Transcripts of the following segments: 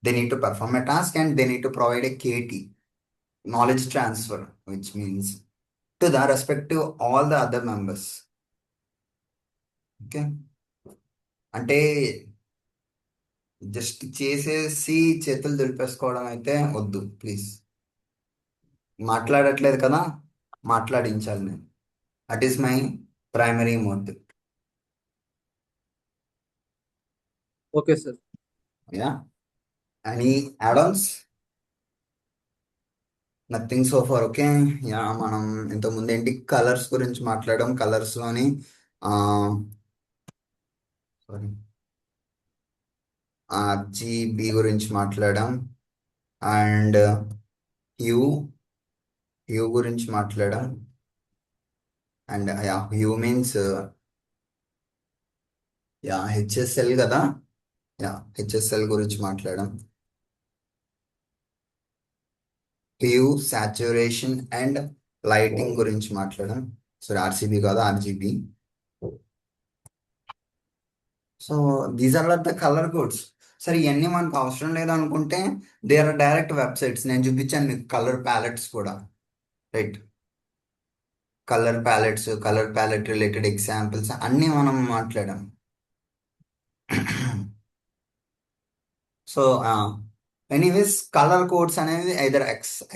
they need to perform a task and they need to provide a KT, knowledge transfer, which means to the respective all the other members. Okay. అంటే just చేసేసి చేతులు దులిపేసుకోవడం అయితే వద్దు please. మాట్లాడట్లేదు కదా, మాట్లాడించాలి నేను. That is my primary motive. Okay sir. Yeah, any add-ons? Nothing so far. Okay. Yeah, మనం ఇంతకుముందు ఏంటి కలర్స్ గురించి మాట్లాడడం, కలర్స్లోని సారీ ఆర్జీబీ గురించి మాట్లాడాం, అండ్ హ్యూ హ్యూ గురించి మాట్లాడాం. And yeah, hue means yeah HSL కదా. యా, హెచ్ఎస్ఎల్ గురించి మాట్లాడాం. హ్యూ, సాచురేషన్ అండ్ లైటింగ్ గురించి మాట్లాడాం. సారీ, ఆర్సీబీ కాదు, RGB. So these are the colour codes. సరే, ఇవన్నీ మనకు అవసరం లేదనుకుంటే దే ఆర్ డైరెక్ట్ వెబ్సైట్స్. నేను చూపించాను మీకు కలర్ ప్యాలెట్స్ కూడా, right? Colour palettes, colour palette related examples అన్నీ మనం మాట్లాడాం. సో ఎనీవేస్, కలర్ కోడ్స్ అనేది ఐదర్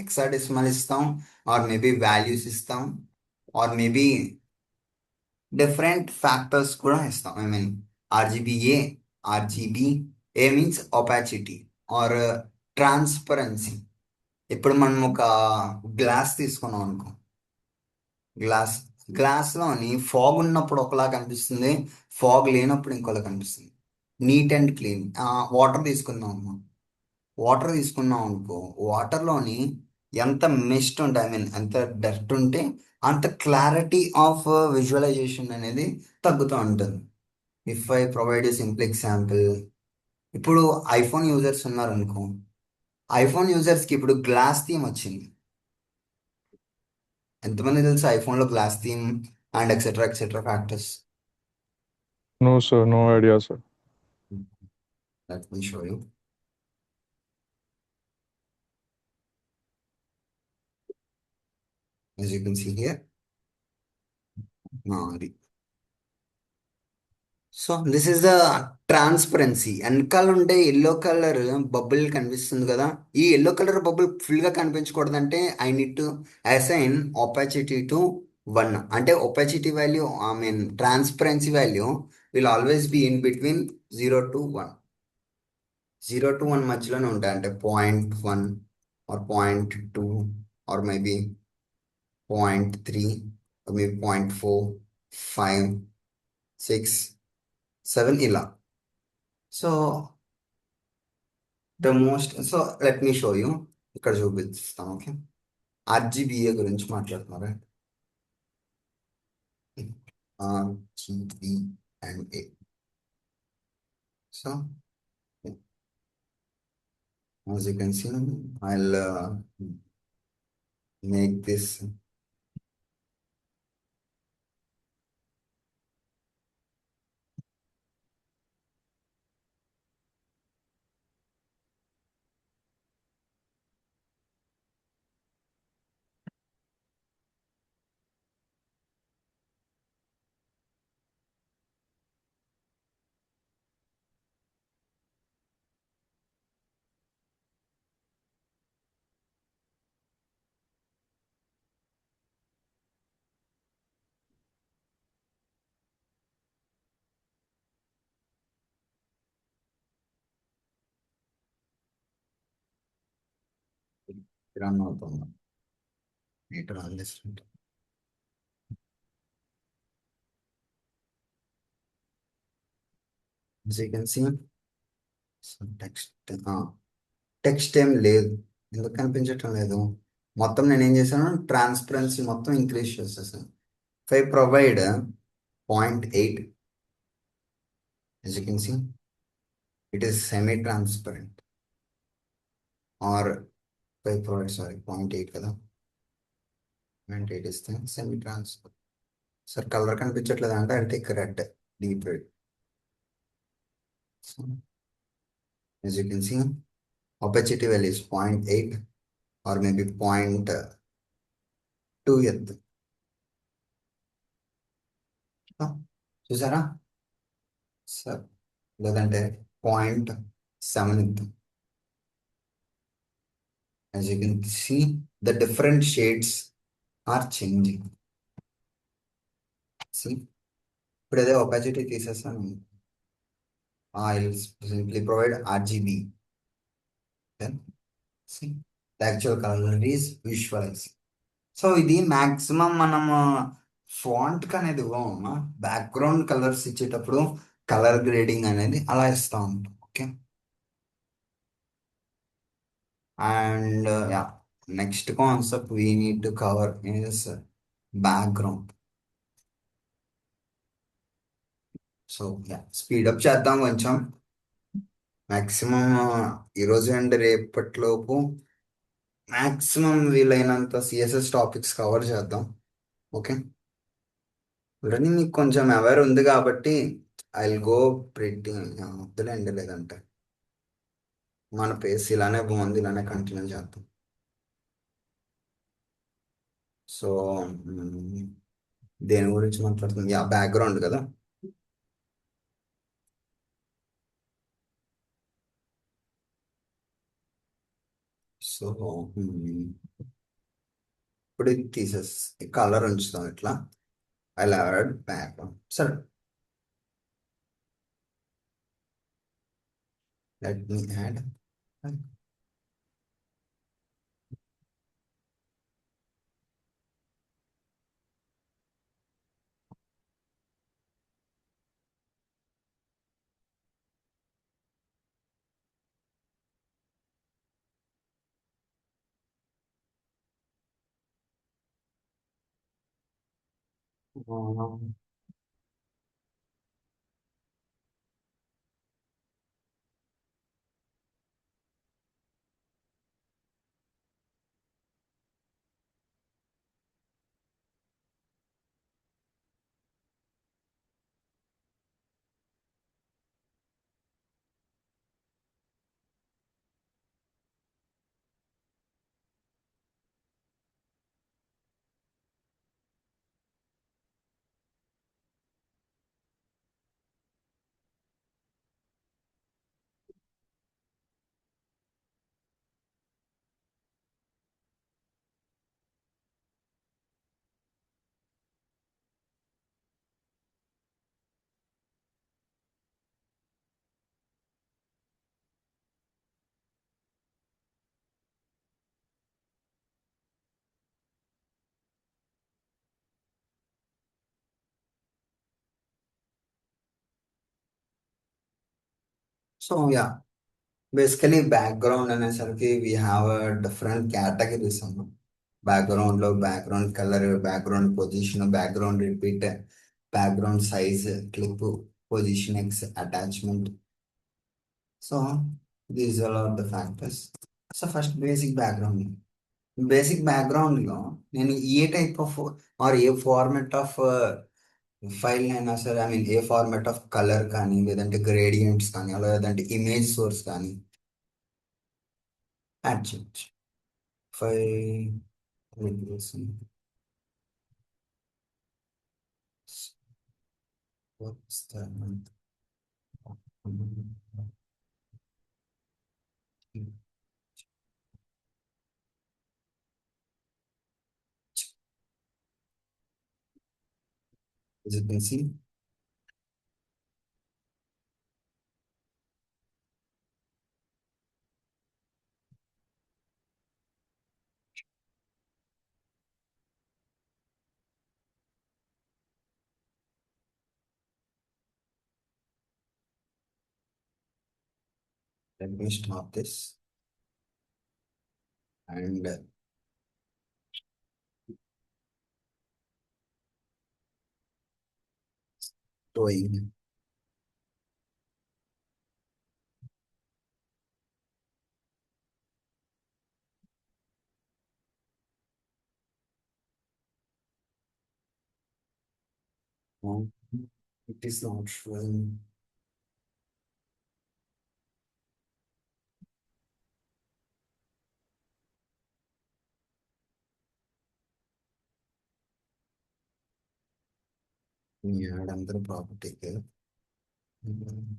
హెక్సాడెసిమల్ ఇస్తాం, ఆర్ మేబీ వాల్యూస్ ఇస్తాం, ఆర్ మేబీ డిఫరెంట్ ఫ్యాక్టర్స్ కూడా ఇస్తాం. I mean RGBA, RGB. A means opacity or transparency. ఇప్పుడు మనం ఒక గ్లాస్ తీసుకున్నాం అనుకో, గ్లాస్ గ్లాస్లోని ఫాగ్ ఉన్నప్పుడు ఒకలా కనిపిస్తుంది, ఫాగ్ లేనప్పుడు ఇంకోలా కనిపిస్తుంది. Neat and clean. వాటర్ తీసుకుందాం అమ్మా, వాటర్ తీసుకున్నాం అనుకో, వాటర్లోని ఎంత మిస్ట్ ఉంటే, ఐ మీన్ ఎంత డస్ట్ ఉంటే అంత క్లారిటీ ఆఫ్ విజువలైజేషన్ అనేది తగ్గుతూ ఉంటుంది. If I provide a simple example, ఇప్పుడు ఐఫోన్ యూజర్స్ ఉన్నారనుకో, ఐఫోన్ యూజర్స్కి ఇప్పుడు గ్లాస్ థీమ్ వచ్చింది. ఎంతమంది తెలుసు ఐఫోన్లో glass theme and etcetera etcetera factors? No, sir. No idea, sir. Let me show you. As you can see here. So this is the transparency. వెనకాల ఉండే ఎల్లో కలర్ బబుల్ కనిపిస్తుంది కదా, ఈ ఎల్లో కలర్ బబుల్ ఫుల్గా కనిపించకూడదంటే I need to assign opacity to 1. అంటే opacity value, I mean transparency value will always be in between 0 to 1. 0 to 1 మధ్యలోనే ఉంటాయి. అంటే 0.1 or 0.2 or maybe 0.3 or maybe 0.4, 5, 6, 7 ఇలా. So let me show you. ఇక్కడ చూపిస్తాం. Okay, RGBA గురించి మాట్లాడుతున్నారా? RGB and A. So as you can see, I'll make this run అవుతుంది. Need to run this. As you can see, text ఏం లేదు. ఎందుకు కనిపించటం లేదు? మొత్తం నేను ఏం చేశాను, ట్రాన్స్పరెన్సీ మొత్తం ఇంక్రీజ్ చేసేసాను. If I provide 0.8, as you can see, it is semi-transparent. Or if I provide, sorry, 0.8 కదా, 0.8 ఇస్తే semi-transparent. సార్ కలర్ కనిపించట్లేదు అంటే I take red, deep red. As you can see, opacity value is 0.8 or maybe 0.2 ఎత్తు. చూసారా sir, లేదంటే 0.7 ఎత్తు. As you can see, the different shades are changing. See, ఇప్పుడు అదే opacity తీసేస్తాను. I'll simply provide RGB. Then see, the actual color is visualized. So ఇది maximum మనము font అనేది ఇవ్వమమ్మా, బ్యాక్గ్రౌండ్ కలర్స్ ఇచ్చేటప్పుడు కలర్ గ్రేడింగ్ అనేది అలా ఇస్తా ఉంటాం. Okay, and yeah, next concept we need to cover is background. So yeah, speed up చేద్దాం కొంచెం. మ్యాక్సిమం ఈరోజు అండ్ రేపటిలోపు మ్యాక్సిమం వీలైనంత సిఎస్ఎస్ టాపిక్స్ కవర్ చేద్దాం. ఓకే, ఆల్రెడీ మీకు కొంచెం అవేర్ ఉంది కాబట్టి ఐ విల్ గో ప్రిట్టి వద్దులేండి, లేదంటే మన పేస్ ఇలానే బాగుంది, ఇలానే కంటిన్యూ చేద్దాం. సో దేని గురించి మాట్లాడుతుంది? యా, బ్యాక్గ్రౌండ్ కదా. సో ఇప్పుడు ఇది తీసేసి కలర్ ఉంచుతాం ఇట్లా. I add background. సరే, let me add. So yeah, basically background అనేసరికి వీ హ్యావ్ డిఫరెంట్ కేటగిరీస్ అన్నమాట. బ్యాక్గ్రౌండ్లో background colour, background position, background repeat, background size, clip, position X, attachment. So these are are the factors. So first basic background. Basic బ్యాక్గ్రౌండ్లో నేను ఏ type of or ఏ format of file అయినా సరే, I mean ఏ format of colour కానీ, లేదంటే gradients కానీ, అలా లేదంటే ఇమేజ్ సోర్స్ కానీ యాడ్ చేయొచ్చు. File as you can see, let me stop this and showing. No, it is not showing. add another property here. Mhm.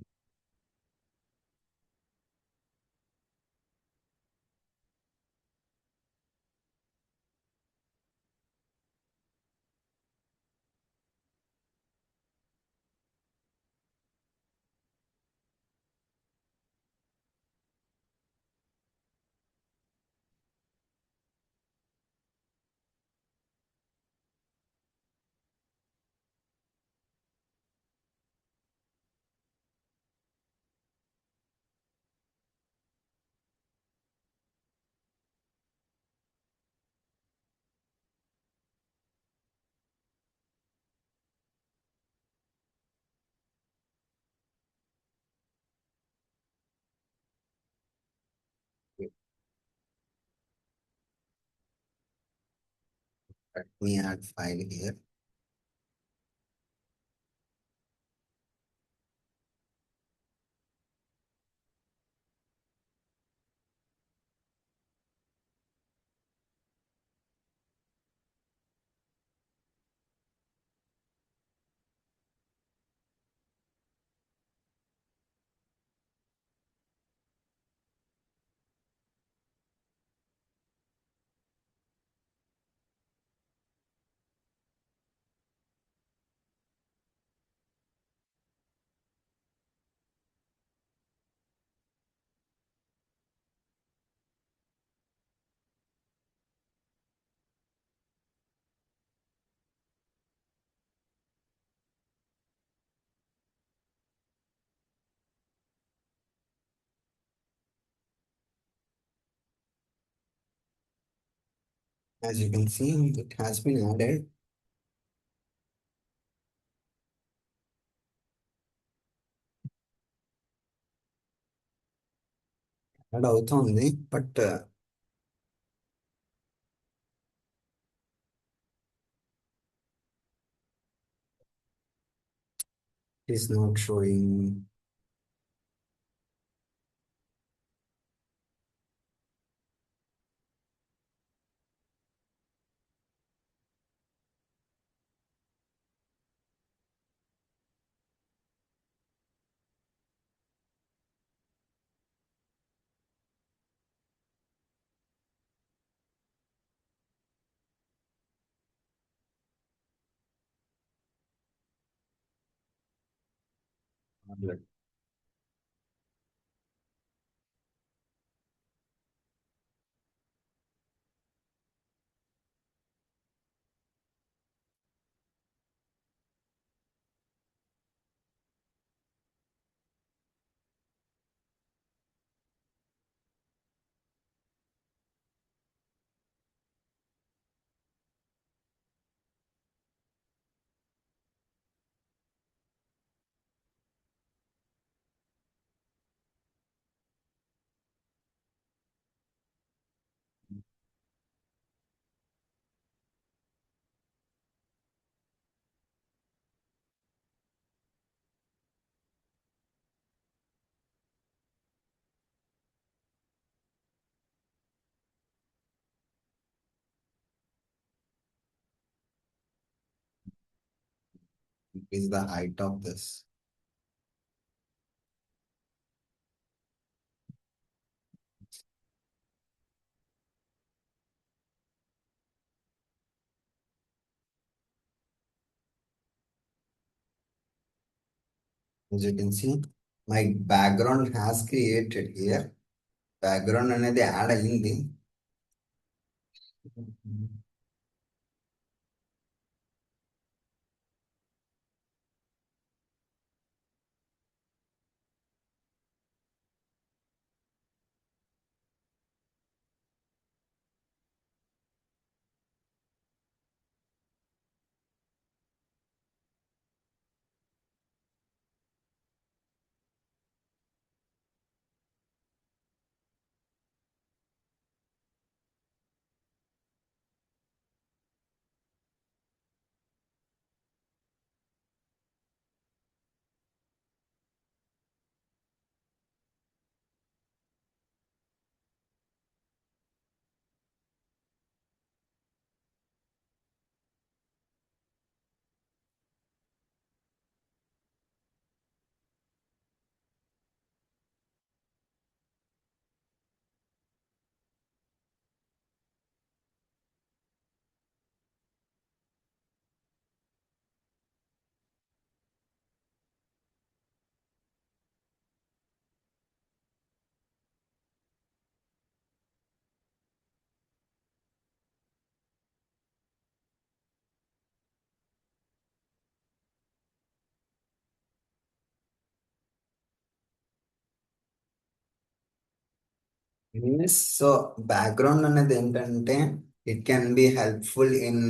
Let me add file here. As you can see, it has been added. Add అవుతోంది but is not showing. Increase the height of this. As you can see, my background has created here. Background అనేది add అయ్యింది. So background అనేది ఏంటంటే it can be helpful in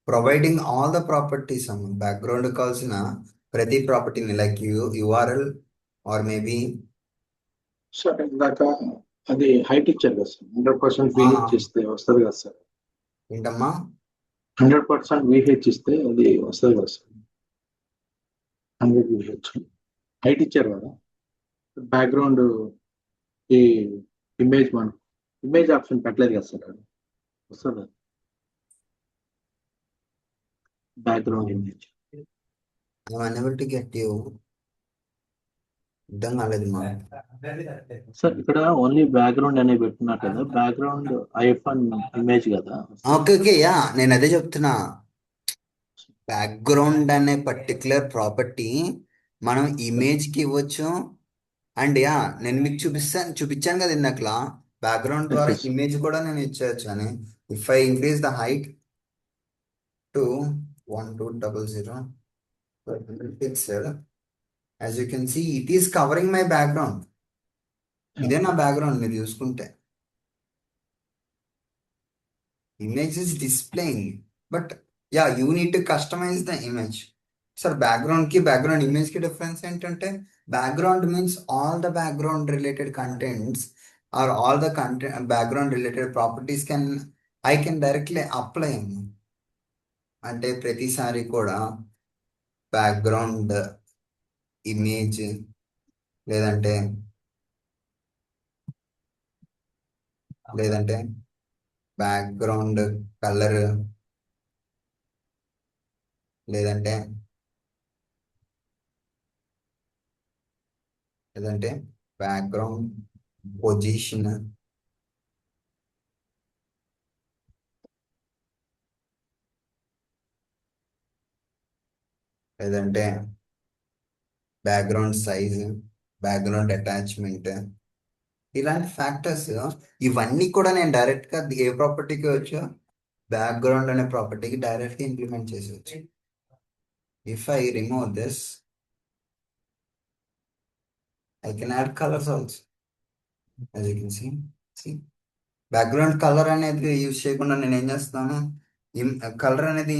providing all the properties అమ్మ background కావాల్సిన ప్రతి ప్రాపర్టీని like URL or maybe sir ఇందాక అది హైట్ ఇచ్చారు కదా సార్ 100% విహెచ్ ఇస్తే వస్తుంది కదా సార్ ఏంటమ్మా 100% విహెచ్ ఇస్తే అది వస్తుంది కదా సార్ 100 విహెచ్ హైట్ ఇచ్చారు కదా బ్యాక్గ్రౌండ్ ఈ ఇమేజ్ మనం ఇమేజ్ ఆప్షన్ పెట్టలేదు కదా సార్ అది వస్తుంది background image I'm unable to get you అర్థం కాలేదు మా సార్ ఇక్కడ ఓన్లీ బ్యాక్గ్రౌండ్ అనేది పెట్టున్నారు కదా బ్యాక్గ్రౌండ్ ఐఫోన్ ఇమేజ్ కదా ఓకే ఓకే యా నేను అదే చెప్తున్నా బ్యాక్గ్రౌండ్ అనే పర్టికులర్ ప్రాపర్టీ మనం ఇమేజ్కి ఇవ్వచ్చు అండ్ యా నేను మీకు చూపించాను కదా ఇందాకలా బ్యాక్గ్రౌండ్ ద్వారా Okay, sir. ఇమేజ్ కూడా నేను ఇచ్చేయచ్చు అని if I increase the height to 1200 pixel as you can see it is covering my background ఇదే నా బ్యాక్గ్రౌండ్ మీరు చూసుకుంటే image is displaying but yeah you need to customize the image sir background image కి difference ఏంటంటే background means all the background related contents or all the content background related properties I can directly apply అంటే ప్రతిసారి కూడా background image లేదంటే background colour లేదంటే background position లేదంటే background size background attachment ఇలాంటి factors ఇవన్నీ కూడా నేను డైరెక్ట్గా ఏ ప్రాపర్టీకి వచ్చో బ్యాక్గ్రౌండ్ అనే ప్రాపర్టీకి డైరెక్ట్గా ఇంప్లిమెంట్ చేసేవచ్చు if I remove this I can add colours also as you can see background colour అనేది యూజ్ చేయకుండా నేను ఏం చేస్తున్నాను కలర్ అనేది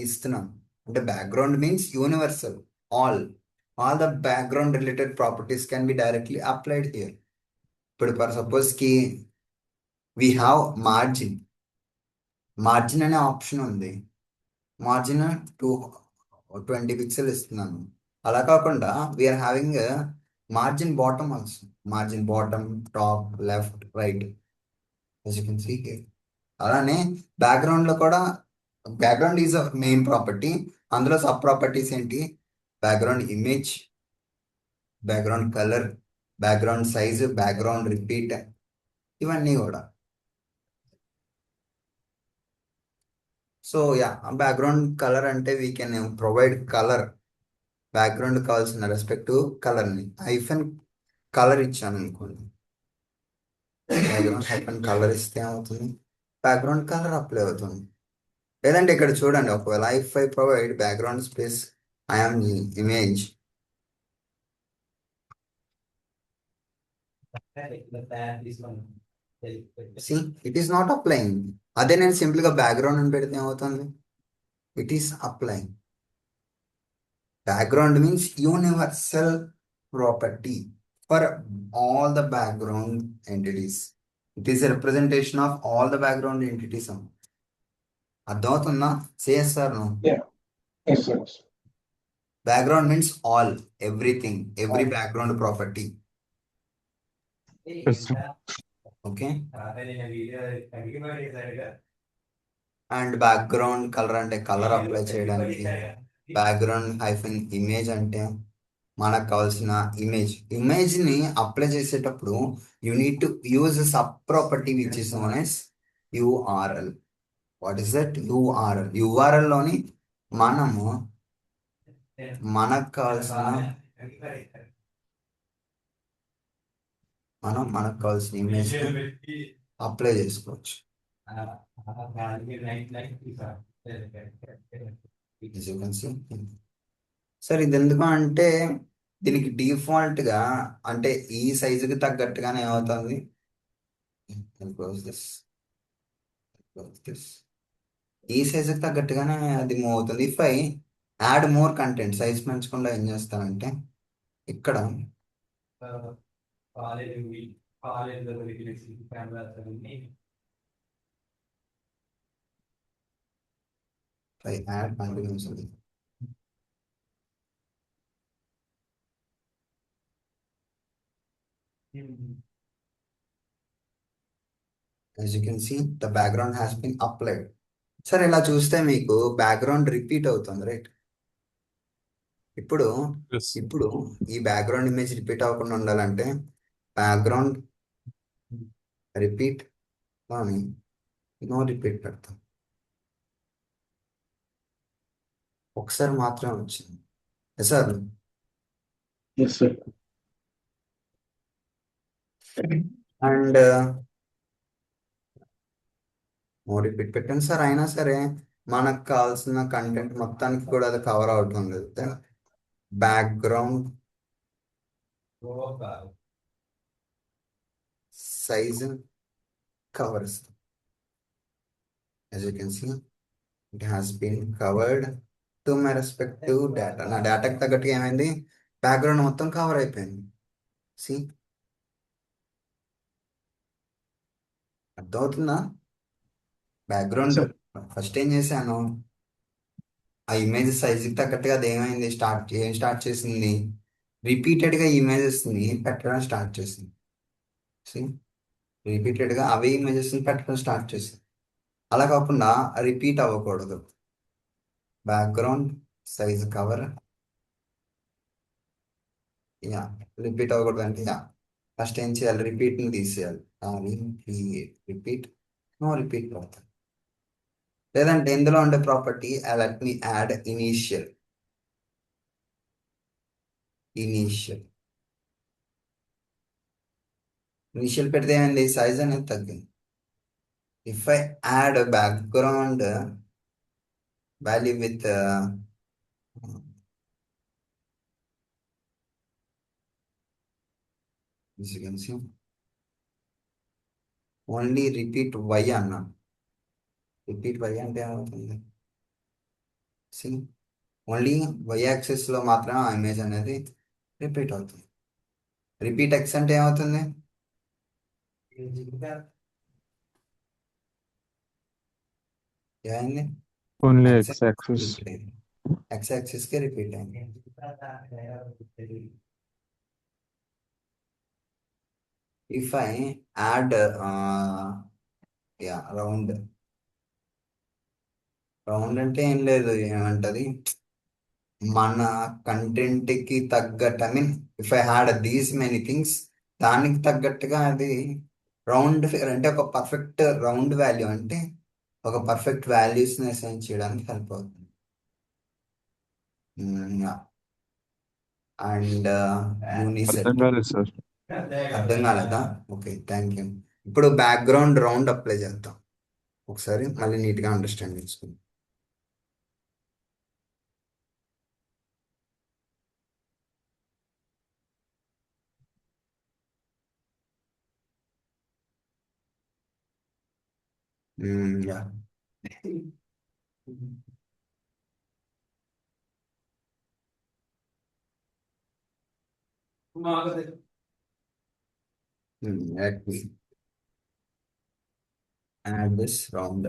ఇస్తున్నాను అంటే background means universal all the background related properties can be directly applied here ఇప్పుడు ఫర్ సపోజ్ కి వీ హ్యావ్ మార్జిన్ అనే ఆప్షన్ ఉంది మార్జిన్ 20 పిక్సెల్ ఇస్తున్నాను అలా కాకుండా we are having margin bottom also margin bottom top left right as you can see here అలానే background లో కూడా background is a main property అందులో సబ్ ప్రాపర్టీస్ ఏంటి background image background colour background size background repeat ఇవన్నీ కూడా so yeah background colour అంటే we can provide colour background కావాల్సిన respective కలర్ని ఐఫన్ కలర్ ఇచ్చాను అనుకోండి బ్యాక్గ్రౌండ్ ఐఫన్ కలర్ ఇస్తే ఏమవుతుంది బ్యాక్గ్రౌండ్ కలర్ అప్లై అవుతుంది లేదంటే ఇక్కడ చూడండి ఒకవేళ if I provide background space I'm image it is not applying అదే నేను సింపుల్ గా బ్యాక్గ్రౌండ్ అని పెడితే ఏమవుతుంది it is applying background means universal property for all the background entities it is representation of all the background entities అర్థమవుతుందా CSR Yes, sir. Background means all everything every background property Yes, sir. Okay and background colour అంటే colour apply చేయడానికి background hyphen image అంటే మనకు కావాల్సిన image ని apply చేసేటప్పుడు you need to use sub property which is known as URL what is that URL లోని మనము మనకు కావాల్సిన ఇమేజ్ అప్లై చేసుకోవచ్చు సార్ ఇది ఎందుకు అంటే దీనికి డిఫాల్ట్ గా అంటే ఈ సైజుకి తగ్గట్టుగానే ఏమవుతుంది I'll close this. Close this. ఈ సైజుకి తగ్గట్టుగానే అది మూవ్ అవుతుంది. If I add more content size పెంచకుండా ఏం చేస్తానంటే ఇక్కడ I add continues as you can see the background has been applied. సరే ఇలా చూస్తే మీకు బ్యాక్గ్రౌండ్ రిపీట్ అవుతుంది రైట్. ఇప్పుడు Yes. ఇప్పుడు ఈ బ్యాక్గ్రౌండ్ ఇమేజ్ రిపీట్ అవ్వకుండా ఉండాలంటే బ్యాక్గ్రౌండ్ రిపీట్ కానీ నో రిపీట్ పెడతాం. ఒకసారి మాత్రమే వచ్చింది sir. Yes sir. And no repeat పెట్టండి సార్. అయినా సరే మనకు కావాల్సిన కంటెంట్ మొత్తానికి కూడా అది కవర్ అవుతుంది. బ్యాక్గ్రౌండ్ సైజ్ కవర్ ఇస్తాం. as you can see it has been covered to my respective data. నా డేటాకి తగ్గట్టుగా ఏమైంది, బ్యాక్గ్రౌండ్ మొత్తం కవర్ అయిపోయింది. సి అర్థమవుతుందా? Background Sir. ఫస్ట్ ఏం చేశాను, ఆ ఇమేజ్ సైజుకి తగ్గట్టుగా అది ఏమైంది, ఏం స్టార్ట్ చేసింది, రిపీటెడ్గా ఇమేజెస్ని పెట్టడం స్టార్ట్ చేసింది. రిపీటెడ్గా అవే ఇమేజెస్ని పెట్టడం స్టార్ట్ చేసింది. అలా కాకుండా రిపీట్ అవ్వకూడదు. Background size cover yeah repeat అవ్వకూడదు అంటే యా ఫస్ట్ ఏం చేయాలి, రిపీట్ని తీసేయాలి. రిపీట్ నో రిపీట్ పడతాను. లేదంటే ఇందులో ఉండే property let me add initial. Initial పెడితే ఏమైంది, సైజ్ అనేది తగ్గింది. If I add background value with only repeat Y అన్నా. రిపీట్ వై అంటే ఏమవుతుంది, ఓన్లీ వై యాక్సిస్లో మాత్రం ఆ ఇమేజ్ అనేది రిపీట్ అవుతుంది. రిపీట్ ఎక్స్ అంటే ఏమవుతుంది, ఏమైంది, Only X X axis. X యాక్సిస్కి రిపీట్ అయింది. ఇఫ్ ఐ యాడ్ రౌండ్ అంటే ఏం లేదు, ఏమంటది, మన కంటెంట్కి తగ్గట్టు, I mean if I had these many things దానికి తగ్గట్టుగా అది రౌండ్ ఫిగర్ అంటే ఒక పర్ఫెక్ట్ రౌండ్ వాల్యూ అంటే ఒక పర్ఫెక్ట్ వాల్యూస్ని అసైన్ చేయడానికి హెల్ప్ అవుతుంది. అండ్ యూనిసెట్ అర్థం కాలేదు సార్. అర్థం కాలేదా? Okay, thank you. ఇప్పుడు బ్యాక్గ్రౌండ్ రౌండ్ అప్లై చేద్దాం ఒకసారి, మళ్ళీ నీట్గా అండర్స్టాండ్ చేసుకుందాం. Yeah let me add this round.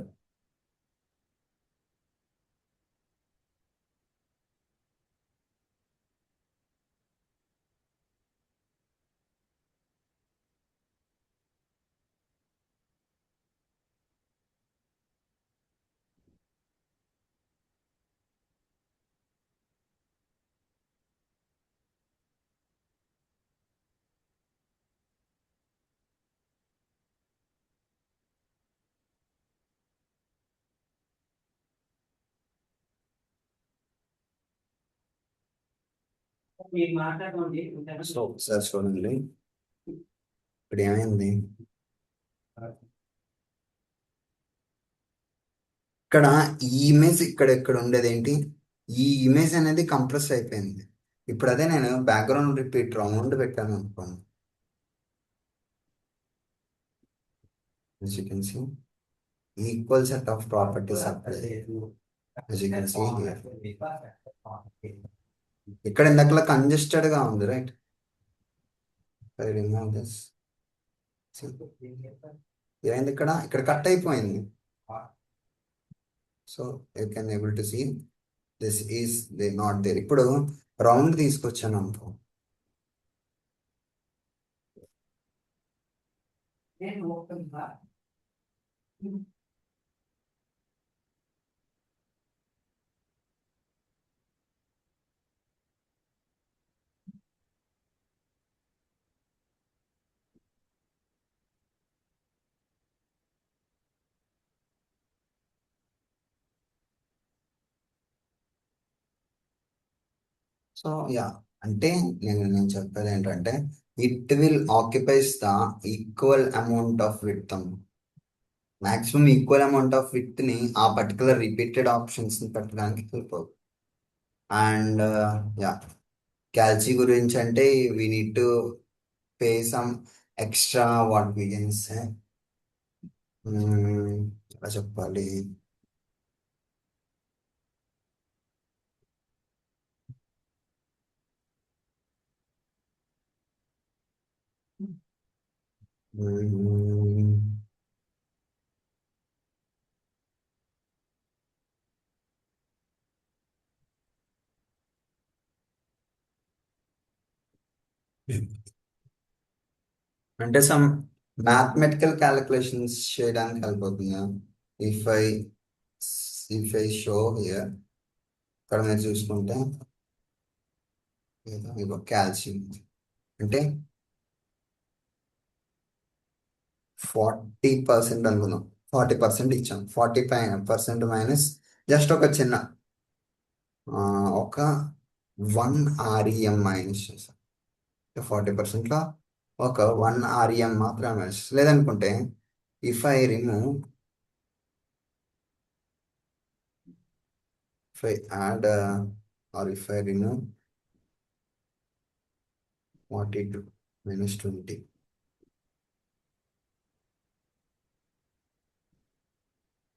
So ఒకసారి చూడండి, ఇప్పుడు ఏమైంది, ఇక్కడ ఈ ఇమేజ్ ఇక్కడ ఉండేది ఏంటి, ఈ ఇమేజ్ అనేది కంప్రెస్ అయిపోయింది. ఇప్పుడు అదే నేను బ్యాక్గ్రౌండ్ రిపీట్ రౌండ్ పెట్టాను అనుకోండి, as you can see, equal set of properties apply, as you can see here. ఇక్కడ ఇందాకలా కంజెస్టెడ్ గా ఉంది, రైట్? I remove this. ఏమైంది ఇక్కడ? ఇక్కడ కట్ అయిపోయింది. So you can able to see this is not there. ఇప్పుడు రౌండ్ తీసుకొచ్చాను అనుకో, సో యా, అంటే నేను చెప్పేది ఏంటంటే it will occupies the equal amount of width. Maximum equal amount of width ని ఆ పర్టికులర్ రిపీటెడ్ ఆప్షన్స్ ని పెట్టడానికి హెల్ప్ అవుతుంది. అండ్ యా, క్యాల్సీ గురించి అంటే we need to pay some extra, what we can say, ఎలా చెప్పాలి, మ్మ్, అంటే సమ్ మ్యాథమెటికల్ క్యాలిక్యులేషన్స్ చేయడానికి హెల్ప్ అవుతుంది. If I if I show here, ఇక్కడ మీరు చూసుకుంటే ఇగో కాల్షియం అంటే 40% అనుకుందాం. 40% ఇచ్చాం. 45% మైనస్ జస్ట్ ఒక చిన్న ఒక 1 REM మైనస్ చేస్తాం. 40%లో ఒక 1 REM మాత్రమే మైనస్. లేదనుకుంటే if I remove, if I add or if I remove 42 minus 20,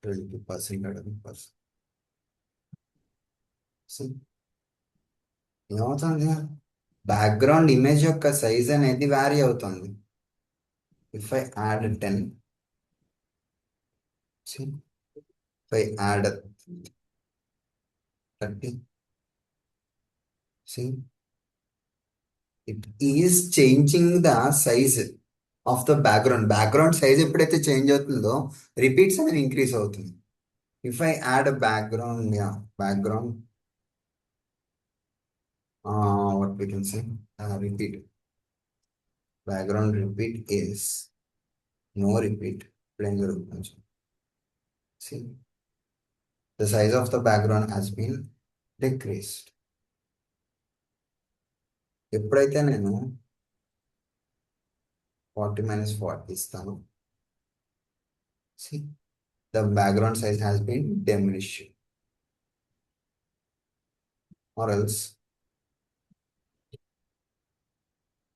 20% 11%. See, ఏమవుతుంది? బ్యాక్గ్రౌండ్ ఇమేజ్ యొక్క సైజ్ అనేది వ్యారీ అవుతుంది. If I add 10, see, if I add 30, see, it is changing the size of the background. Background size ఎప్పుడైతే change అవుతుందో repeats అనేది increase అవుతుంది. If I add background, background what we can say, repeat, background repeat is no repeat, plain repeat. See, the size of the background has been decreased. ఎప్పుడైతే నేను 40 minus 40 ఇస్తాను, see, the background size has been diminished. Or else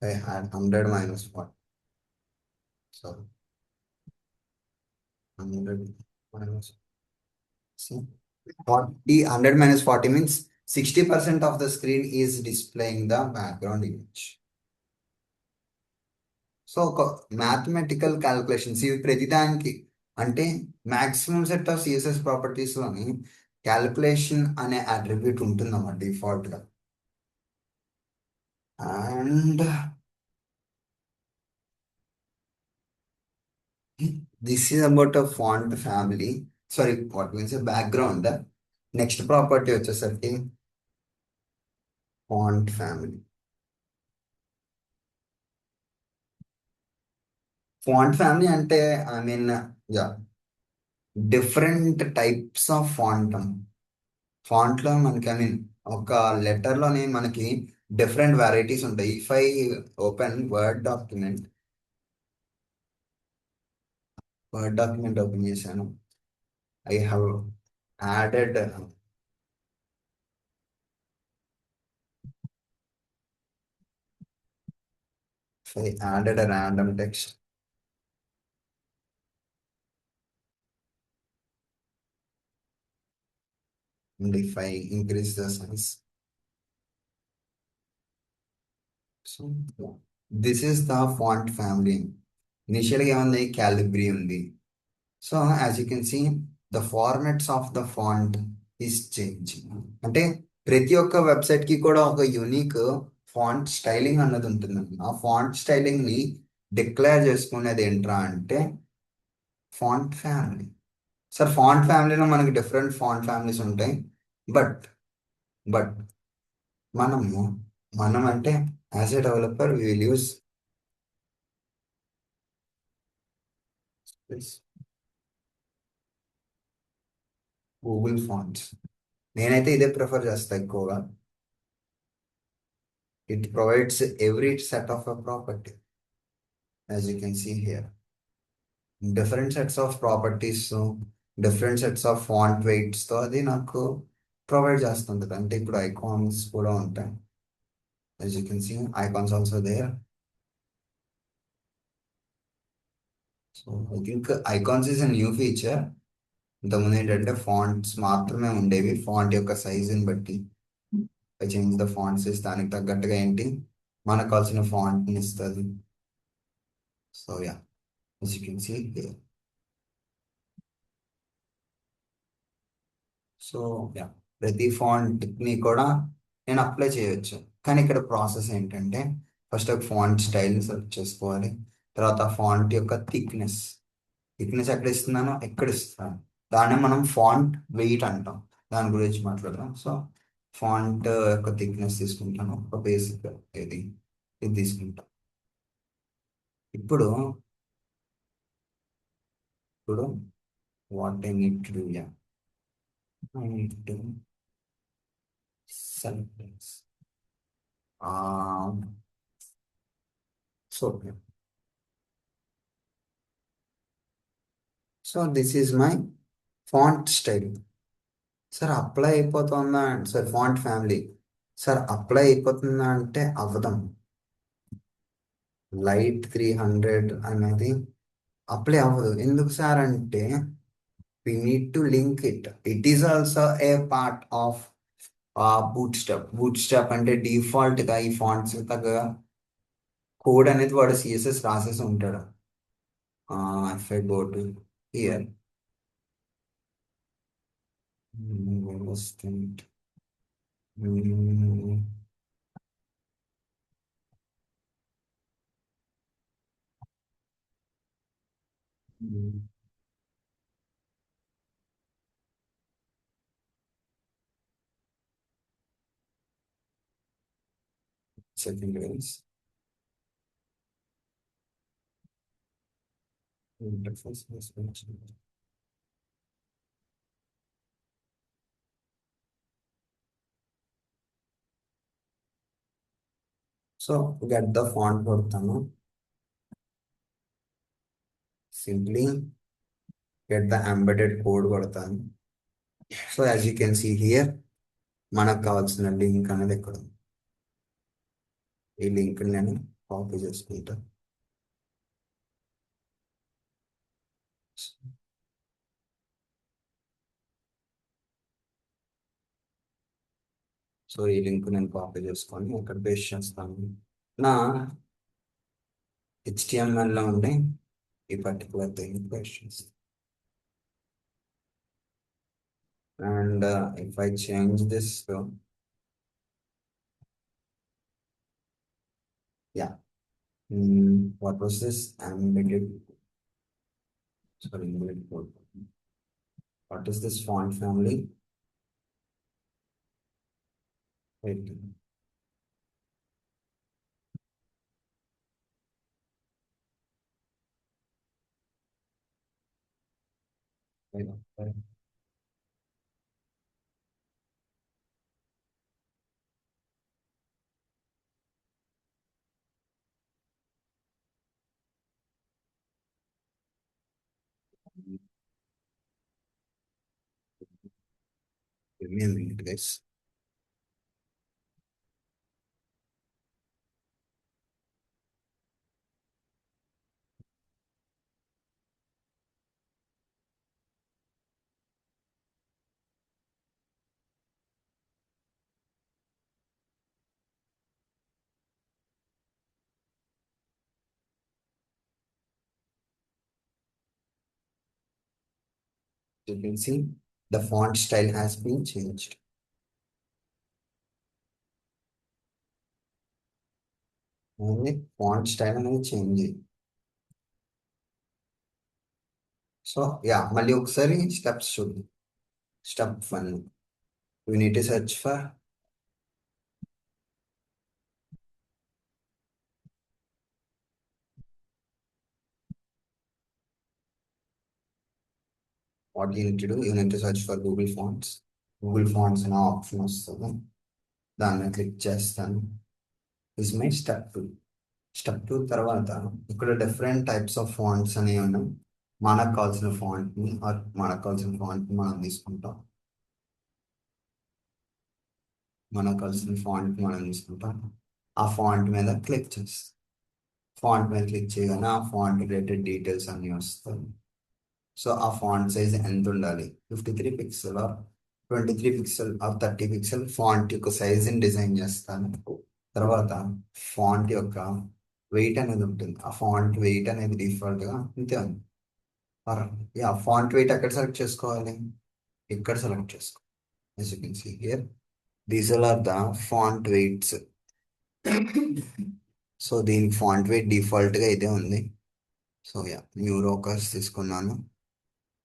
I had 100 minus 40, sorry, 100 minus, see, 100 minus 40 means 60% of the screen is displaying the background image. So ఒక mathematical calculations ఇవి ప్రతిదానికి, అంటే maximum set of CSS ప్రాపర్టీస్లోని calculation అనే attribute ఉంటుందన్నమాట డిఫాల్ట్గా. And this is about a font family, sorry what means background. Next property వచ్చేసరికి font family. Font family అంటే I mean yeah, different types of ఫాంట్లో మనకి ఐ మీన్ ఒక లెటర్లోనే మనకి డిఫరెంట్ వెరైటీస్ ఉంటాయి. If I open Word document open చేశాను, I have added a random text, and if I increase the size, so yeah. This is the font family. Initially ఏముంది Calibri ఉంది. So as you can see, the formats of the font is changing. అంటే ప్రతి ఒక్క website కి కూడా ఒక unique font styling అన్నది ఉంటుందండి. ఆ ఫాంట్ స్టైలింగ్ ని డిక్లేర్ చేసుకునేది ఏంట్రా అంటే ఫాంట్ ఫ్యామిలీ. సార్ ఫాంట్ ఫ్యామిలీలో మనకి డిఫరెంట్ ఫాంట్ ఫ్యామిలీస్ ఉంటాయి. బట్ బట్ మనము మనం అంటే as a developer we will use Google fonts. నేనైతే ఇదే ప్రిఫర్ చేస్తా ఎక్కువగా. It provides every set of a property as you can see here. Different sets of properties, different sets of font వెయిట్స్తో అది నాకు ప్రొవైడ్ చేస్తుంటుంది. అంటే ఇప్పుడు ఐకాన్స్ కూడా ఉంటాయి. As you can see icons also there. So I think icons is a new feature. ఇంతకుముందు ఏంటంటే ఫాంట్స్ మాత్రమే ఉండేవి. ఫాంట్ యొక్క సైజుని బట్టి I change the font size, దానికి తగ్గట్టుగా ఏంటి మనకు కావాల్సిన ఫాంట్ని ఇస్తుంది. So yeah, as you can see here. So yeah, ప్రతి ఫాంట్ ని కూడా నేను అప్లై చేయొచ్చు. కానీ ఇక్కడ ప్రాసెస్ ఏంటంటే ఫస్ట్ ఒక ఫాంట్ స్టైల్ సెలెక్ట్ చేసుకోవాలి. తర్వాత ఫాంట్ యొక్క థిక్నెస్ ఎక్కడ ఇస్తున్నానో ఎక్కడ ఇస్తున్నాను దాన్ని మనం ఫాంట్ వెయిట్ అంటాం. దాని గురించి మాట్లాడదాం. సో ఫాంట్ యొక్క థిక్నెస్ తీసుకుంటాను, ఒక బేసిక్ ఇది ఇది తీసుకుంటాం. ఇప్పుడు ఇప్పుడు what I need to do, yeah I need to select this. So yeah. So this is my font style. Sir apply అయిపోతుందా sir font family? Sir apply అయిపోతుందా అంటే అవ్వదాం. లైట్ 300 అనేది అప్లై అవ్వదు. ఎందుకు సార్ అంటే we need to link it. It is also a part of bootstrap అంటే default గా ఈ ఫాంట్స్ తగ్గ కోడ్ అనేది వాడు సిఎస్ఎస్ రాసేసి ఉంటాడు. if I go to here, what was that? Second is interface suspension. So get the font కొడతాను. Simply get the embedded code కొడతాను. So as you can see here, మనకు కావాల్సిన లింక్ అనేది ఇక్కడ ఉంది. ఈ లింక్ నేను కాపీ చేసుకుంటాను. సో ఈ లింక్ నేను కాపీ చేసుకొని ఇక్కడ పేస్ట్ చేస్తాను. నా HTML లో ఉండే ఈ పర్టికులర్ థింగ్ పేస్ట్ చేస్తాను. And if I change this, yeah, what was this? Embedded code. What is this font family? Wait. Wait. Give me a minute, guys. You can see the font style has been changed. Only font style అనేది change. So yeah మళ్ళీ ఒకసారి steps చూద్దాం. Step 1, we need to search for what you need to do. You need to search for Google Fonts. Google Fonts అనే option వస్తుంది, దాన్ని click చేస్తాను. Is my step 2. Step 2 తర్వాత ఇక్కడ డిఫరెంట్ టైప్స్ ఆఫ్ ఫాంట్స్ అనేవి ఉన్నాయి. మనకు కావాల్సిన ఫాంట్ని మనకు కావాల్సిన ఫాంట్ని మనం తీసుకుంటాం. ఆ ఫాంట్ మీద క్లిక్ చేస్తాం. ఫాంట్ మీద క్లిక్ చేయగానే ఆ ఫాంట్ రిలేటెడ్ డీటెయిల్స్ అన్నీ వస్తాయి. సో ఆ ఫాంట్ సైజ్ ఎంత ఉండాలి, 53 pixel or 23 pixel or 30 pixel font యొక్క సైజుని డిజైన్ చేస్తాను. తర్వాత ఫాంట్ యొక్క వెయిట్ అనేది ఉంటుంది. ఆ ఫాంట్ వెయిట్ అనేది డిఫాల్ట్గా ఇంతే ఉంది. యా ఫాంట్ వెయిట్ ఎక్కడ సెలెక్ట్ చేసుకోవాలి, ఇక్కడ సెలెక్ట్ చేసుకోవాలి. as you can see here, these all are the font weights. So దీనికి ఫాంట్ వెయిట్ డిఫాల్ట్గా ఇదే ఉంది. సో యా న్యూ రోకర్స్ తీసుకున్నాను.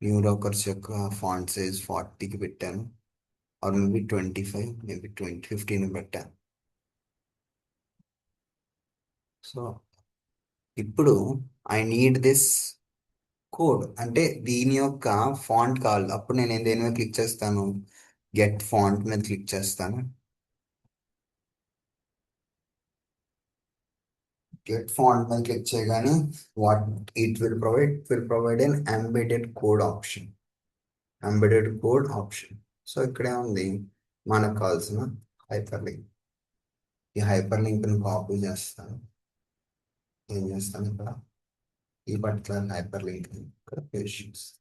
న్యూ రోకర్స్ యొక్క ఫాంట్ సైజ్ 40కి పెట్టాను, ఆర్ మేబీ 25, మేబీ 15 పెట్టాను. సో ఇప్పుడు ఐ నీడ్ దిస్ కోడ్, అంటే దీని యొక్క ఫాంట్ కావాలి. అప్పుడు నేను దేని మీద క్లిక్ చేస్తాను, గెట్ ఫాంట్ మీద క్లిక్ చేస్తాను. గెట్ ఫాంట్ మీద క్లిక్ చేయగానే what it will provide an embedded code option. So ఇక్కడే ఉంది మనకు కావాల్సిన హైపర్ లింక్. ఈ హైపర్ లింక్ని కాపీ చేస్తాను. ఏం చేస్తాను, ఇక్కడ ఈ పర్టికులర్ హైపర్ లింక్ ఇక్కడ పేస్ట్ చేస్తాను.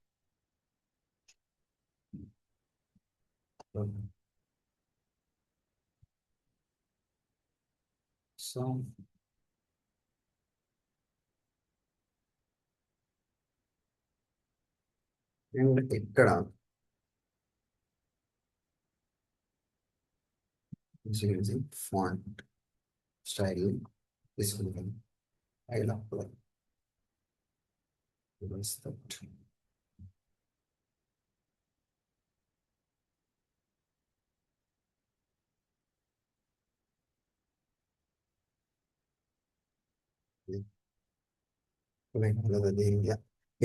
సో అండ్ ఇక్కడ ఫాంట్ స్టైల్ తీసుకుంటాను. I love that. What's that?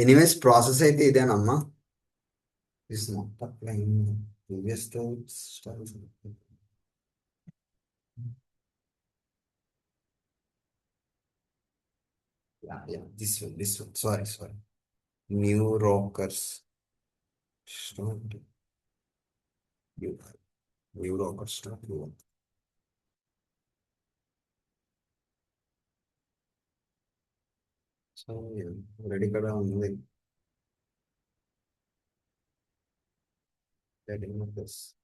Anyways process అయితే ఇదేనమ్మా. Is not applying previous styles. This one. Sorry. New rockers. New rockers. So ready కూడా ఉంది. this.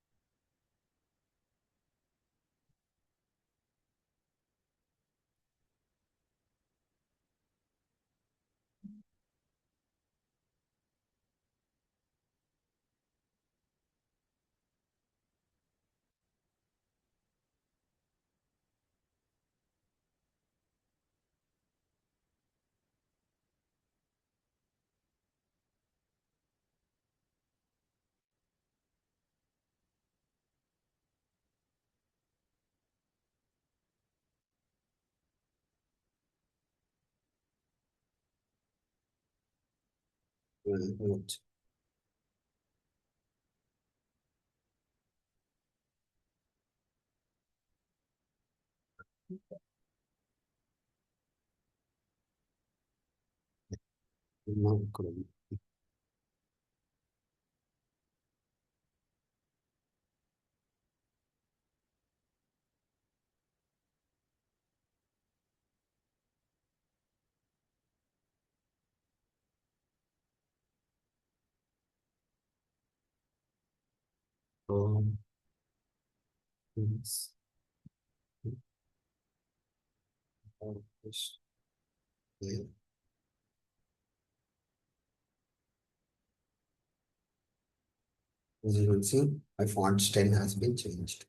Good. Good. Yes. Yeah. As you can see, my font style has been changed.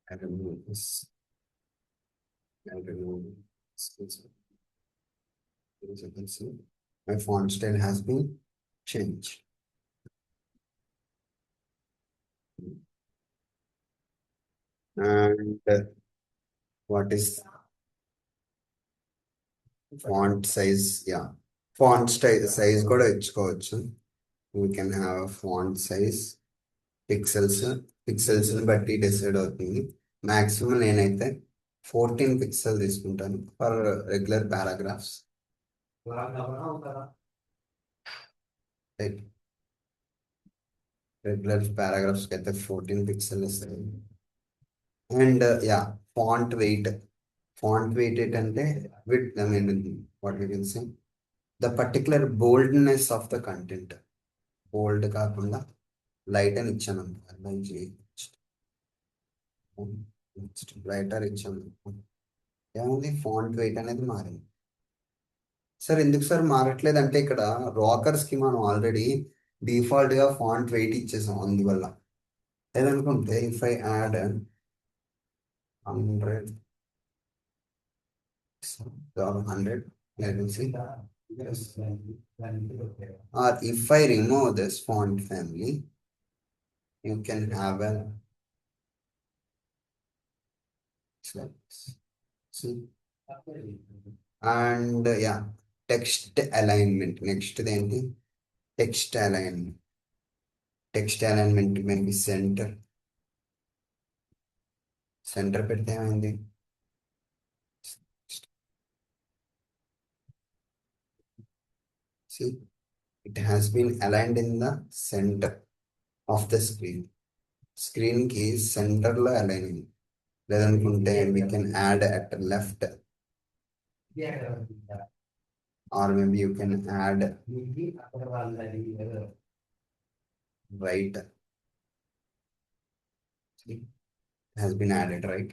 I remove this. I remove this. As you can see, my font style has been changed. And what is font size? Yeah, font style size కూడా ఇచ్చుకోవచ్చు. We can have a font size pixels బట్టి decide అవుతుంది. Maximum నేనైతే 14 pixel తీసుకుంటాను for regular paragraphs. Regular paragraphs అయితే 14 pixel ఇస్తాయి. And yeah, font weight. Font weight ఏంటంటే with I mean what you can say the particular boldness of the content. Bold కాకుండా light అని ఇచ్చాను లైటర్ ఇచ్చాను. ఏముంది, ఫాంట్ వెయిట్ అనేది మారింది. సార్ ఎందుకు సార్ మారట్లేదు అంటే ఇక్కడ రాకర్స్ కి మనం ఆల్రెడీ డిఫాల్ట్ గా ఫాంట్ వెయిట్ ఇచ్చేసాం. అందువల్ల లేదనుకుంటే if I add 100 or 100, let me see. Or if I remove this font family, you can have a see. And yeah, text alignment. Next ఏంటి, text alignment. Text alignment maybe center పెడితే ఏమైంది, see, it has been aligned in the center of the screen. Screen కి center లో align అయింది. లేదనుకుంటే we can add at left, or maybe you can add right. See, it has been added right,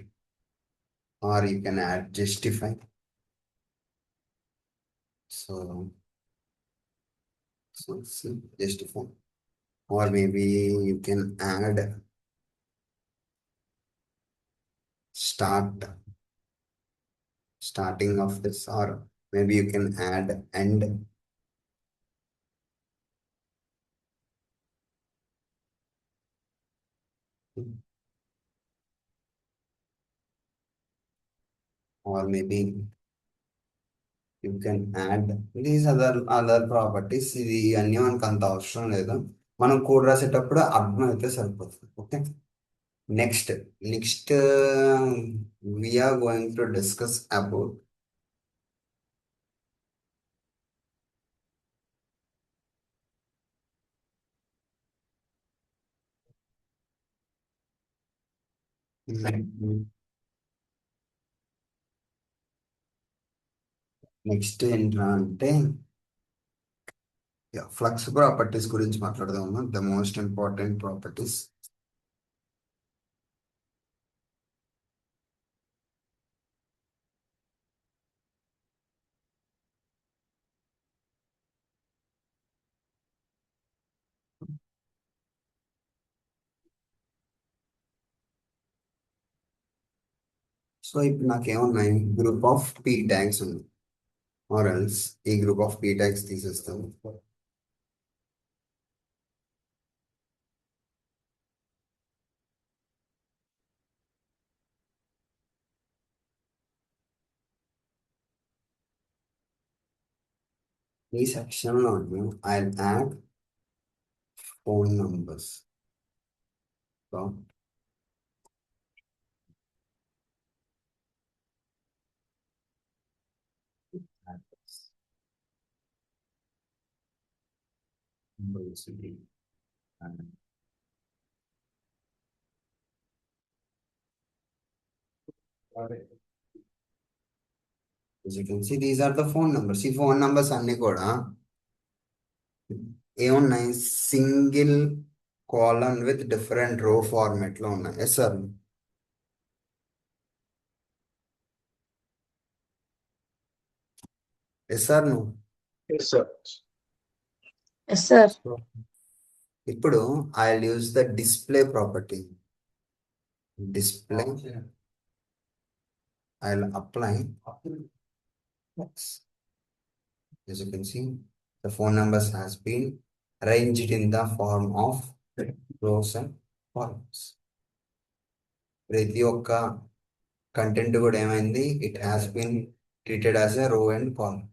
or you can add justify. So see, justify, or maybe you can add starting of this, or maybe you can add end. Or maybe you can add these other properties. ఇది అన్నీ మనకు అంత అవసరం లేదు, మనం code రాసేటప్పుడు అర్థం అయితే సరిపోతుంది. Okay, next we are going to discuss about next ఏంట్రా అంటే ఫ్లక్స్ ప్రాపర్టీస్ గురించి మాట్లాడదాము. The most important properties. So ఇప్పుడు నాకేమున్నాయి, గ్రూప్ ఆఫ్ పీ ట్యాగ్స్ ఉంది, ఆర్ ఎల్స్ ఈ గ్రూప్ ఆఫ్ పీ ట్యాగ్స్ తీసేస్తాము. ఈ సెక్షన్లో I add phone numbers. As you can see, these are the phone numbers. ఈ ఫోన్ నంబర్స్ అన్ని కూడా ఏమున్నాయి, single column with different row format లో ఉన్నాయి. Yes sir, yes sir. నువ్వు Yes, sir. Yes, sir. So ఇప్పుడు I use the display property. Display, I'll apply. Yes. As you can see, the phone numbers has been arranged in the form of rows and columns. ప్రతి ఒక్క content కూడా ఏమైంది, it has been treated as a row and column.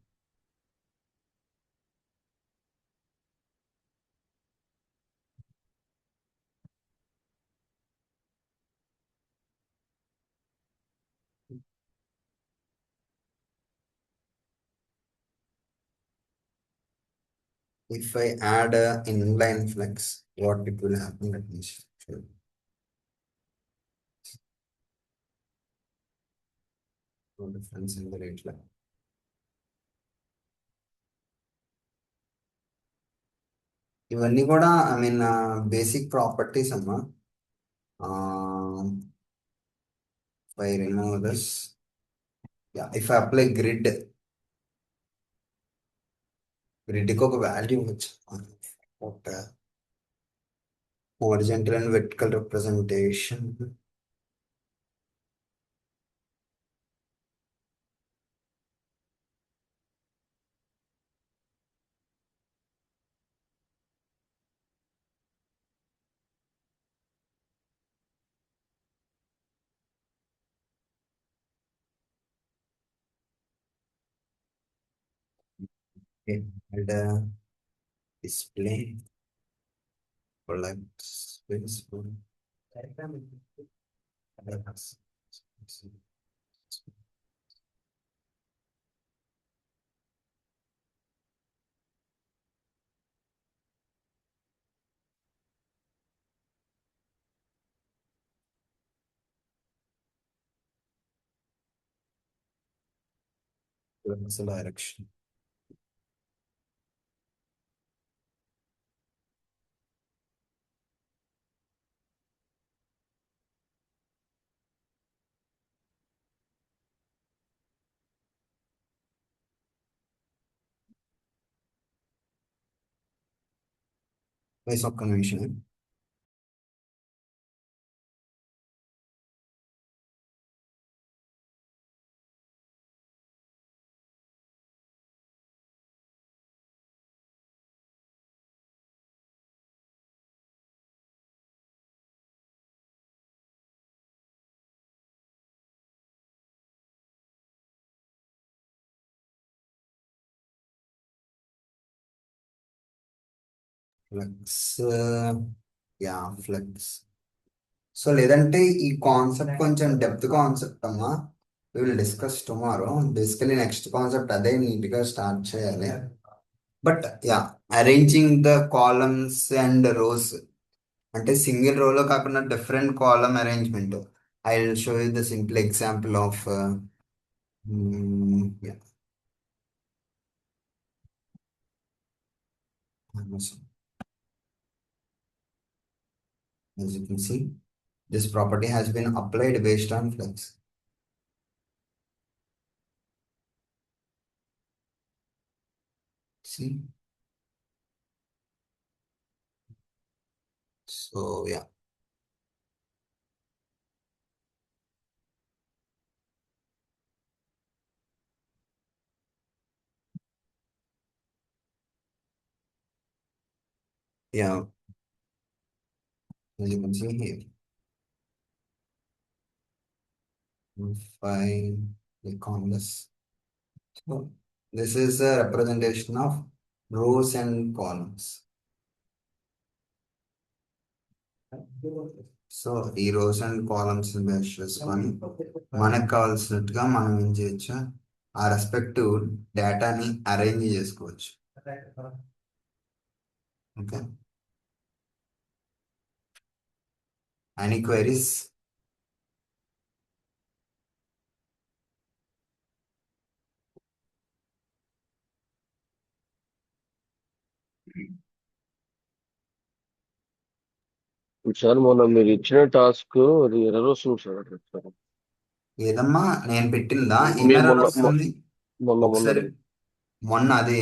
If I add a inline flex, what it will happen? Let me show you. No difference in the rate line. ఇవన్నీ కూడా I mean basic properties అమ్మా. If I remove this, yeah, if I apply grid కి ఒక value ఇవ్వచ్చు. ఒక horizontal and vertical representation. Okay, and display collect space for direction. Place of convention. Flex, yeah, flex. So లేదంటే ఈ concept కొంచెం depth concept అమ్మా, we will discuss tomorrow. Basically next concept అదే నీట్గా స్టార్ట్ చేయాలి. But yeah, arranging the columns and rows అంటే single రోలో కాకుండా different column arrangement. I will show you the simple example of as you can see, this property has been applied based on flex. See? So yeah. Yeah, as you can see here. If I click on this. So this is a representation of rows and columns. So ఈ rows and columns base చేసుకొని మనకు కావాల్సినట్టుగా మనం ఏం చేయొచ్చు, ఆ respective డేటాని arrange చేసుకోవచ్చు. Okay, any queries? Sir మొన్న మీరు ఇచ్చిన టాస్క్ అది ఎర్రర్ వస్తుంది సార్ అట్లా సార్. ఏదమ్మా నేను పెట్టిందా? ఏం మీరు ఎర్రర్ మొన్న వస్తుంది? మొన్న ఒకసారి మొన్న అది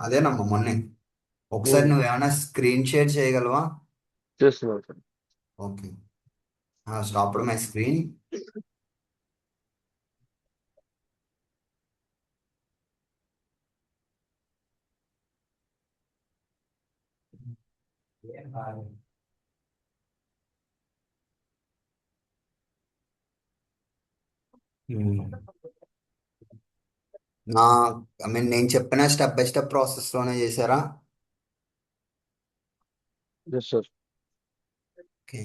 అదేనమ్మా మొన్నే ఒకసారి నువ్వేమైనా స్క్రీన్ షేర్ చేయగలవా? చేస్తున్నాను sir. Okay, stop my screen. నా ఐ మీన్ నేను చెప్పిన స్టెప్ బై స్టెప్ ప్రాసెస్ లోనే చేశారా? Yes sir. Okay.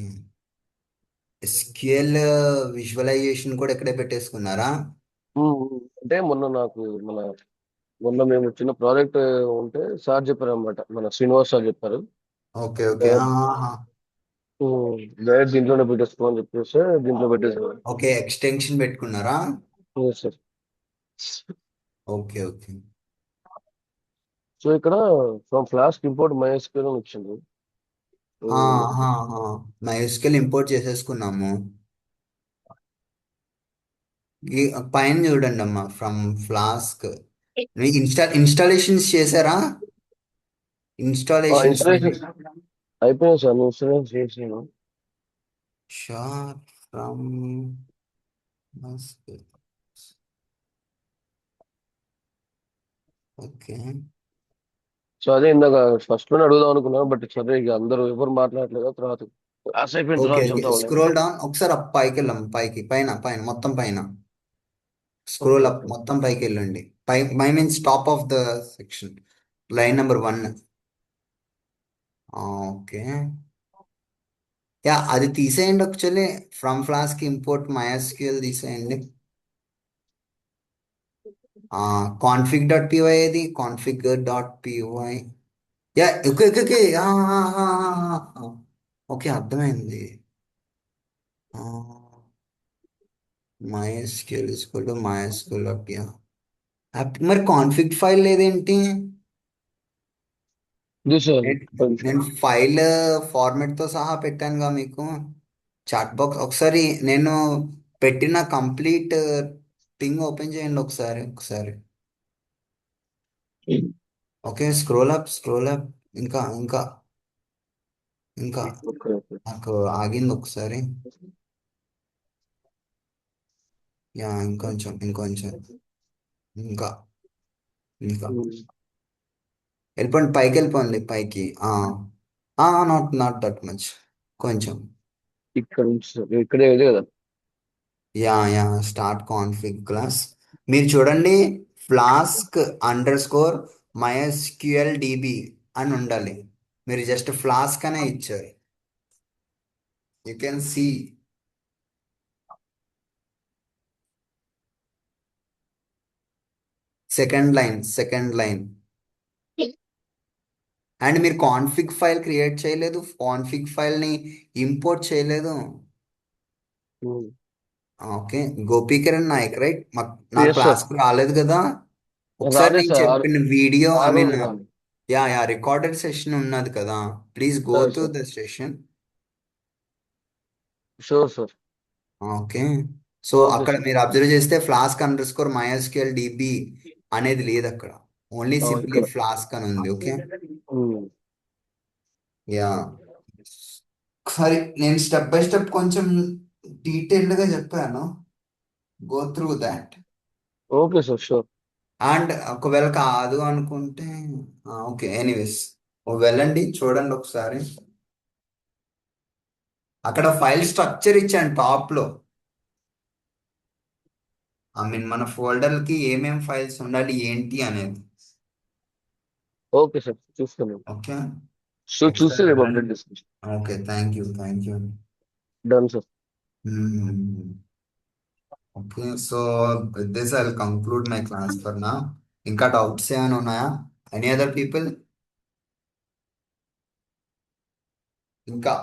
SQL visualisation కూడా ఇక్కడే పెట్టేసుకున్నారా? అంటే మొన్న మేము చిన్న ప్రాజెక్ట్ ఉంటే సార్ చెప్పారు అనమాట, మన శ్రీనివాస్ సార్ చెప్పారు. Okay okay. డైరెక్ట్ దీంట్లోనే పెట్టేసుకోమని చెప్పేసి దీంట్లో పెట్టేసాను. ఓకే, ఎక్స్టెన్షన్ పెట్టుకున్నారా? Yes, sir. Okay okay. So ఇక్కడ ఫ్రమ్ ఫ్లాస్క్ ఇంపోర్ట్ MySQL అని వచ్చింది. MySQL ఇంపోర్ట్ చేసేసుకున్నాము. పైన చూడండి అమ్మా, ఫ్రమ్ ఫ్లాస్క్ ఇన్స్టాలేషన్స్ చేశారా? ఇన్స్టాలేషన్స్ ఇన్స్టాలేషన్ అయిపోయింది సార్, ఇన్స్టాలేషన్ చేసాను. షార్ ఫ్రమ్ ఓకే. సో అదే ఇందాక ఫస్ట్ లోనే అడుగుదాం అనుకున్నాను, బట్ సరే ఇక అందరూ ఎవరు మాట్లాడలేదు. తర్వాత క్లాస్ అయిపోయిన ఓకే తర్వాత ఓకే, చెప్తామని. స్క్రోల్ డౌన్ ఒకసారి అప్ పైకి వెళ్ళాం, పైకి పైన పైన మొత్తం పైన ఓకే స్క్రోల్ అప్ ఓకే. మొత్తం పైకి వెళ్ళండి. My means top of the section, line number 1. Okay, yeah అది తీసేయండి. Actually from Flask import MySQL తీసేయండి. config.py ఏది? config.py. Yeah okay okay okay. Okay, అర్థమైంది. MySQL MySQL.py. మరి కాన్ఫిగ్ ఫైల్ లేదేంటి? ఇది సార్ నేను ఫైల్ ఫార్మెట్ తో సహా పెట్టానుగా మీకు చాట్ బాక్స్. ఒకసారి నేను పెట్టిన కంప్లీట్ థింగ్ ఓపెన్ చేయండి ఒకసారి ఒకసారి. Okay, scroll up. ఇంకా ఇంకా ఇంకా ఓకే ఓకే. నాకు ఆగింది ఒకసారి. యా ఇంకొంచెం ఇంకొంచెం ఇంకా ఇంకా వెళ్ళిపోండి, పైకి వెళ్ళిపోండి పైకి. నాట్ దట్ మచ్, కొంచెం. ఇక్కడ నుంచి సార్, ఇక్కడే ಇದೆ కదా. Yeah start config class. మీరు చూడండి, ఫ్లాస్క్ _MySQL DB అని ఉండాలి. మీరు జస్ట్ ఫ్లాస్క్ అనే ఇచ్చారు. You can see second line. And మీరు కాన్ఫిగ్ ఫైల్ క్రియేట్ చేయలేదు, కాన్ఫిగ్ ఫైల్ని ఇంపోర్ట్ చేయలేదు. Okay, Gopikiran Nayak right? నా ఎస్ సార్. క్లాస్కి రాలేదు కదా. ఒకసారి రాలేదు నేను సార్, చెప్పిన వీడియో ఆ ఐ మీన్ రోజు రాలేదు. యా రికార్డెడ్ సెషన్ ఉన్నది కదా, ప్లీజ్ గో సరే to sir, the session. Sure sir. Okay, so okay అక్కడ సార్. మీరు అబ్జర్వ్ చేస్తే ఫ్లాస్క్_MySQL DB అనేది లేదు అక్కడ, ఓన్లీ సింప్లీ ఇక్కడ ఫ్లాస్క్ అని ఉంది. ఓకే, యా ఒకసారి నేను స్టెప్ బై స్టెప్ కొంచెం డీటెయిల్డ్గా చెప్పాను, go through that. Okay sir, sure. And ఒకవేళ కాదు అనుకుంటే ఓకే, ఎనీవేస్ వెళ్ళండి చూడండి ఒకసారి. అక్కడ ఫైల్ స్ట్రక్చర్ ఇచ్చాను టాప్ లో. ఐ మీన్ మన ఫోల్డర్ కి ఏమేం ఫైల్స్ ఉండాలి ఏంటి అనేది. ఓకే సార్, చూస్తున్నాను. ఓకే, సో చూస్తే ఒకసారి రేపు వెళ్ళండి. అప్డేట్ చేసుకుంటాం. Okay, thank you. Done sir. Okay, so with this I will conclude my class for నా. ఇంకా డౌట్స్ ఏమైనా ఉన్నాయా? Any other people? ఇంకా